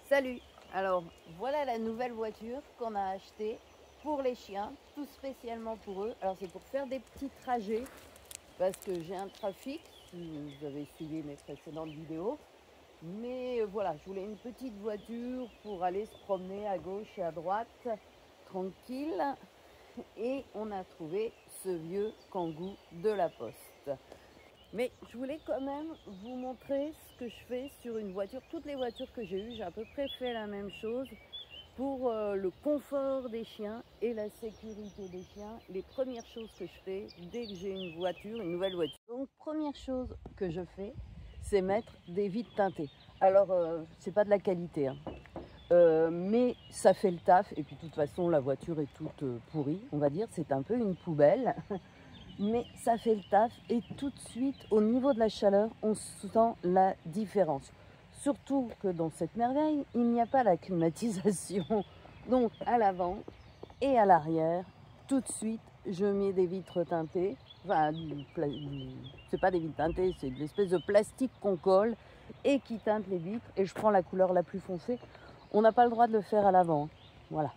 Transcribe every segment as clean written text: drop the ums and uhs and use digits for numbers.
Salut! Alors voilà la nouvelle voiture qu'on a achetée pour les chiens, tout spécialement pour eux. Alors c'est pour faire des petits trajets parce que j'ai un trafic, si vous avez suivi mes précédentes vidéos. Mais voilà, je voulais une petite voiture pour aller se promener à gauche et à droite, tranquille. Et on a trouvé ce vieux Kangoo de la Poste. Mais je voulais quand même vous montrer ce que je fais sur une voiture. Toutes les voitures que j'ai eues, j'ai à peu près fait la même chose pour le confort des chiens et la sécurité des chiens. Les premières choses que je fais dès que j'ai une voiture, une nouvelle voiture. Donc première chose que je fais, c'est mettre des vitres teintées. Alors c'est pas de la qualité, hein. Mais ça fait le taf. Et puis de toute façon la voiture est toute pourrie, on va dire. C'est un peu une poubelle. Mais ça fait le taf et tout de suite, au niveau de la chaleur, on sent la différence. Surtout que dans cette merveille, il n'y a pas la climatisation. Donc à l'avant et à l'arrière, tout de suite, je mets des vitres teintées. Enfin, c'est pas des vitres teintées, c'est de l'espèce de plastique qu'on colle et qui teinte les vitres. Et je prends la couleur la plus foncée. On n'a pas le droit de le faire à l'avant. Voilà.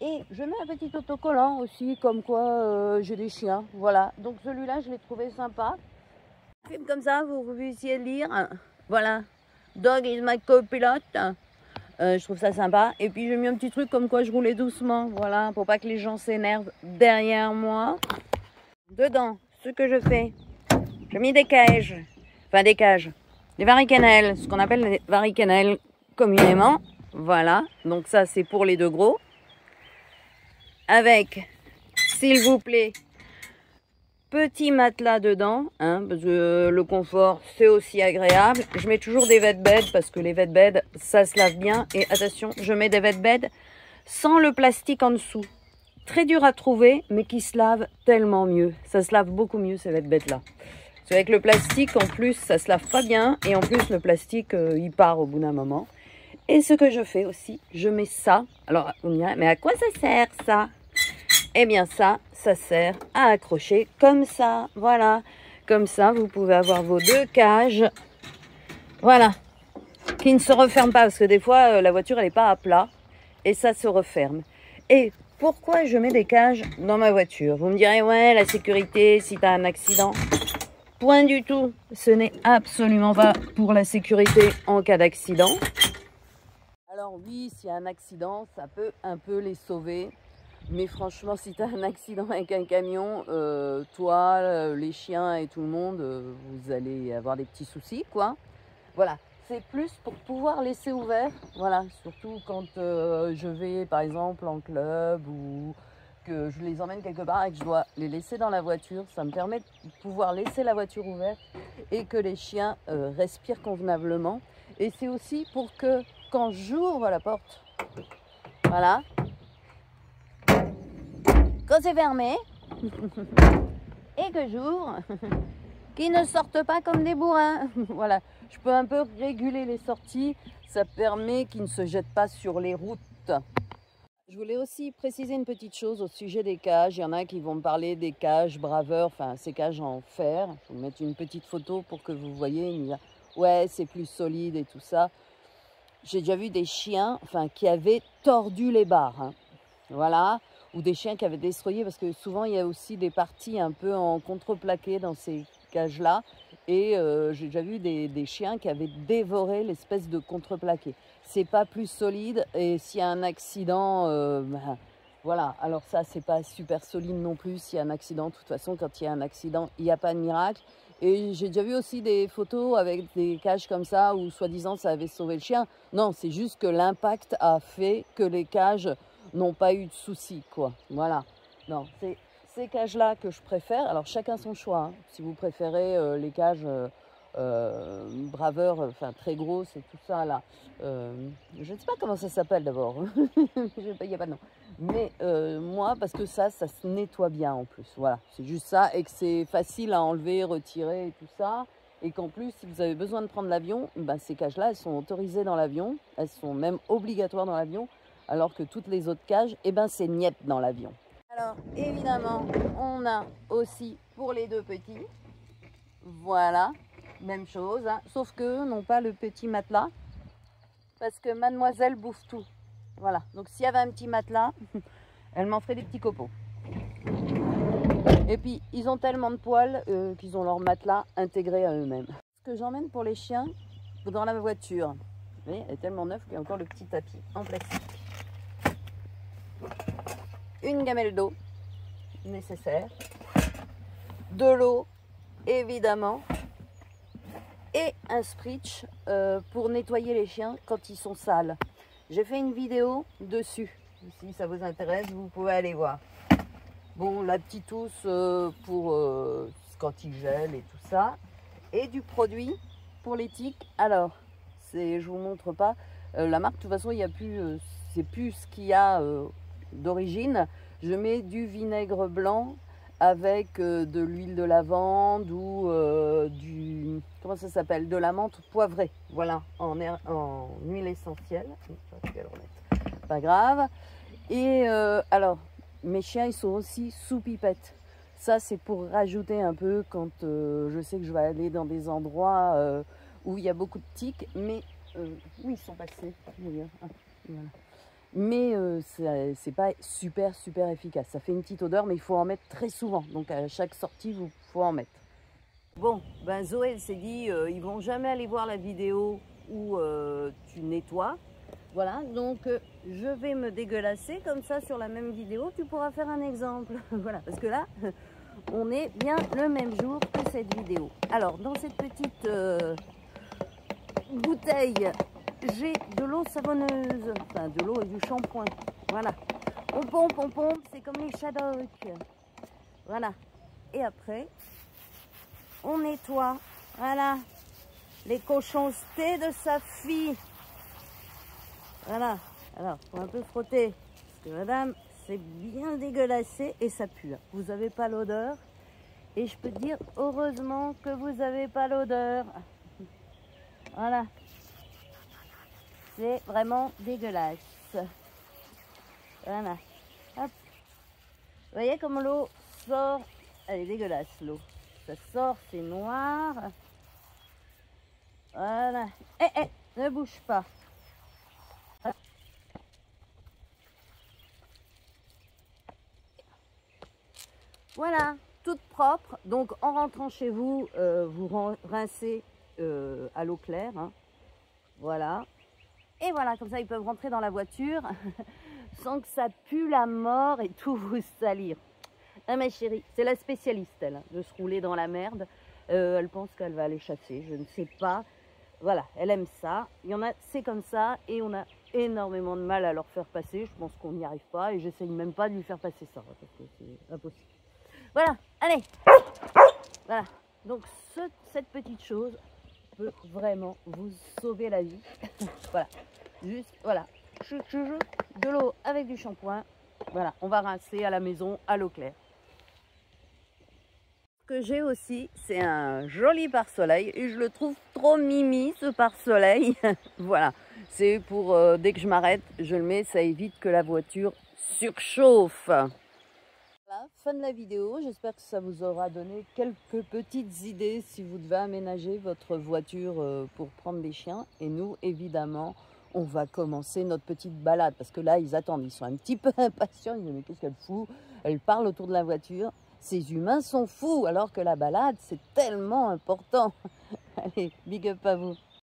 Et je mets un petit autocollant aussi, comme quoi j'ai des chiens. Voilà, donc celui-là, je l'ai trouvé sympa. Film comme ça, vous puissiez lire. Voilà, Dog is my co-pilot. Je trouve ça sympa. Et puis j'ai mis un petit truc comme quoi je roulais doucement. Voilà, pour pas que les gens s'énervent derrière moi. Dedans, ce que je fais, j'ai mis des cages. Enfin des cages. Des varicannelles, ce qu'on appelle les varicannelles communément. Voilà, donc ça c'est pour les deux gros. Avec, s'il vous plaît, petit matelas dedans, hein, parce que le confort, c'est aussi agréable. Je mets toujours des wetbeds parce que les wetbeds, ça se lave bien. Et attention, je mets des wetbeds sans le plastique en dessous. Très dur à trouver, mais qui se lave tellement mieux. Ça se lave beaucoup mieux, ces wetbeds-là. Parce qu'avec le plastique, en plus, ça se lave pas bien. Et en plus, le plastique, il part au bout d'un moment. Et ce que je fais aussi, je mets ça. Alors, on dirait, mais à quoi ça sert, ça ? Eh bien ça sert à accrocher comme ça, voilà. Comme ça, vous pouvez avoir vos deux cages, voilà, qui ne se referment pas, parce que des fois, la voiture, elle n'est pas à plat, et ça se referme. Et pourquoi je mets des cages dans ma voiture? Vous me direz, ouais, la sécurité, si tu as un accident. Point du tout, ce n'est absolument pas pour la sécurité en cas d'accident. Alors oui, s'il y a un accident, ça peut un peu les sauver. Mais franchement, si tu as un accident avec un camion, toi, les chiens et tout le monde, vous allez avoir des petits soucis, quoi. Voilà, c'est plus pour pouvoir laisser ouvert. Voilà, surtout quand je vais, par exemple, en club ou que je les emmène quelque part et que je dois les laisser dans la voiture. Ça me permet de pouvoir laisser la voiture ouverte et que les chiens respirent convenablement. Et c'est aussi pour que quand j'ouvre la porte, voilà, quand c'est fermé et que j'ouvre, qu'ils ne sortent pas comme des bourrins. Voilà, je peux un peu réguler les sorties, ça permet qu'ils ne se jettent pas sur les routes. Je voulais aussi préciser une petite chose au sujet des cages. Il y en a qui vont me parler des cages Braveur, enfin ces cages en fer. Je vais vous mettre une petite photo pour que vous voyez. Ouais, c'est plus solide et tout ça. J'ai déjà vu des chiens qui avaient tordu les barres. Hein. Voilà, ou des chiens qui avaient destroyé, parce que souvent il y a aussi des parties un peu en contreplaqué dans ces cages-là. Et j'ai déjà vu des chiens qui avaient dévoré l'espèce de contreplaqué. C'est pas plus solide et s'il y a un accident, voilà. Alors ça, c'est pas super solide non plus s'il y a un accident. De toute façon, quand il y a un accident, il n'y a pas de miracle. Et j'ai déjà vu aussi des photos avec des cages comme ça où soi-disant ça avait sauvé le chien. Non, c'est juste que l'impact a fait que les cages n'ont pas eu de soucis, quoi. Voilà. Non, c'est ces cages-là que je préfère. Alors, chacun son choix. Hein. Si vous préférez les cages Braveur, très grosses et tout ça, là. Je ne sais pas comment ça s'appelle d'abord. Il n'y a pas de nom. Mais moi, parce que ça se nettoie bien en plus. Voilà, c'est juste ça. Et que c'est facile à enlever, retirer et tout ça. Et qu'en plus, si vous avez besoin de prendre l'avion, ben, ces cages-là, elles sont autorisées dans l'avion. Elles sont même obligatoires dans l'avion. Alors que toutes les autres cages, eh ben, c'est niet dans l'avion. Alors, évidemment, on a aussi pour les deux petits. Voilà, même chose. Hein, sauf qu'eux n'ont pas le petit matelas. parce que mademoiselle bouffe tout. Voilà, donc s'il y avait un petit matelas, elle m'en ferait des petits copeaux. Et puis, ils ont tellement de poils qu'ils ont leur matelas intégré à eux-mêmes. Ce que j'emmène pour les chiens dans la voiture, vous voyez, elle est tellement neuve qu'il y a encore le petit tapis en plastique. Une gamelle d'eau nécessaire, de l'eau évidemment, et un spritch pour nettoyer les chiens quand ils sont sales. J'ai fait une vidéo dessus, si ça vous intéresse, vous pouvez aller voir. Bon, la petite housse pour quand ils gèlent et tout ça, et du produit pour les tiques. Alors, je vous montre pas la marque, de toute façon il n'y a plus, c'est plus ce qu'il y a d'origine. Je mets du vinaigre blanc avec de l'huile de lavande ou du, comment ça s'appelle, de la menthe poivrée, voilà, en huile essentielle, pas grave. Et alors, mes chiens ils sont aussi sous pipette. Ça c'est pour rajouter un peu quand je sais que je vais aller dans des endroits où il y a beaucoup de tiques, mais où ils sont passés d'ailleurs. Ah, voilà. Mais c'est pas super efficace. Ça fait une petite odeur, mais il faut en mettre très souvent. Donc à chaque sortie, il faut en mettre. Bon, ben Zoé, elle s'est dit, ils vont jamais aller voir la vidéo où tu nettoies. Voilà, donc je vais me dégueulasser comme ça sur la même vidéo. Tu pourras faire un exemple. Voilà, parce que là, on est bien le même jour que cette vidéo. Alors, dans cette petite bouteille, j'ai de l'eau savonneuse, enfin de l'eau et du shampoing. Voilà. On pompe, c'est comme les Shadocks. Voilà. Et après, on nettoie. Voilà. Les cochoncetés de sa fille. Voilà. Alors, faut un peu frotter. Parce que madame, c'est bien dégueulassé et ça pue. Vous n'avez pas l'odeur. Et je peux te dire, heureusement que vous n'avez pas l'odeur. Voilà. C'est vraiment dégueulasse. Voilà. Hop. Vous voyez comme l'eau sort. Elle est dégueulasse l'eau. Ça sort, c'est noir. Voilà. Ne bouge pas. Voilà, toute propre. Donc en rentrant chez vous, vous rincez à l'eau claire. Hein. Voilà. Et voilà, comme ça ils peuvent rentrer dans la voiture sans que ça pue la mort et tout vous salir. Ah ma chérie, c'est la spécialiste elle, de se rouler dans la merde. Elle pense qu'elle va aller chasser, je ne sais pas. Voilà, elle aime ça. Il y en a, c'est comme ça et on a énormément de mal à leur faire passer. Je pense qu'on n'y arrive pas et j'essaye même pas de lui faire passer ça parce que c'est impossible. Voilà, allez. Voilà, donc cette petite chose peut vraiment vous sauver la vie. Voilà, juste, voilà, de l'eau avec du shampoing. Voilà, on va rincer à la maison à l'eau claire. Ce que j'ai aussi, c'est un joli pare-soleil et je le trouve trop mimi ce pare-soleil. Voilà, c'est pour dès que je m'arrête, je le mets, ça évite que la voiture surchauffe. Voilà, fin de la vidéo, j'espère que ça vous aura donné quelques petites idées si vous devez aménager votre voiture pour prendre des chiens. Et nous, évidemment, on va commencer notre petite balade parce que là, ils attendent, ils sont un petit peu impatients, ils disent mais qu'est-ce qu'elle fout? Elle parle autour de la voiture. Ces humains sont fous alors que la balade, c'est tellement important. Allez, big up à vous.